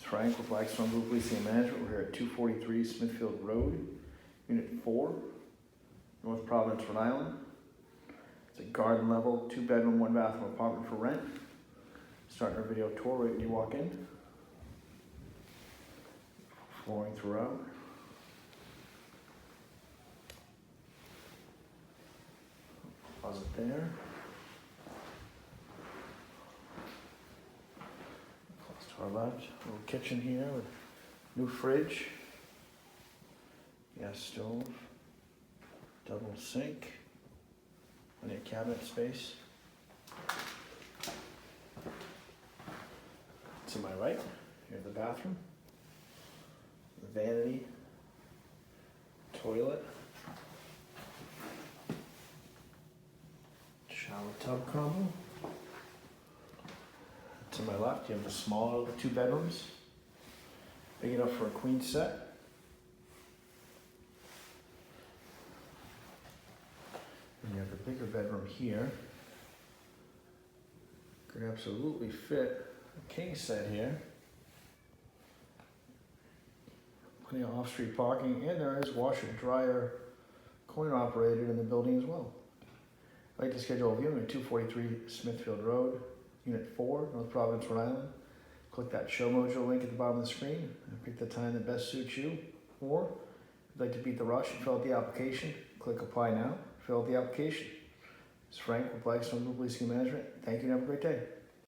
Frank with Blackstone Group Leasing and Management. We're here at 243 Smithfield Road, Unit 4, North Providence, Rhode Island. It's a garden level, 2-bedroom, 1-bathroom apartment for rent. Starting our video tour right when you walk in. Flooring throughout. Closet there. Close to our left. Little kitchen here with new fridge. Gas stove. Double sink. Plenty of cabinet space. To my right, here's the bathroom. The vanity. Toilet. Shower tub combo. To my left, you have the smaller of the 2 bedrooms. Big enough for a queen set. And you have the bigger bedroom here. Could absolutely fit a king set here. Plenty of off-street parking, and there is washer, dryer, coin operated in the building as well. I'd like to schedule a viewing at 243 Smithfield Road, Unit 4, North Providence, Rhode Island. Click that show mojo link at the bottom of the screen and pick the time that best suits you. Or if you'd like to beat the rush and fill out the application, click apply now, fill out the application. It's Frank with Blackstone Group Leasing and Management. Thank you and have a great day.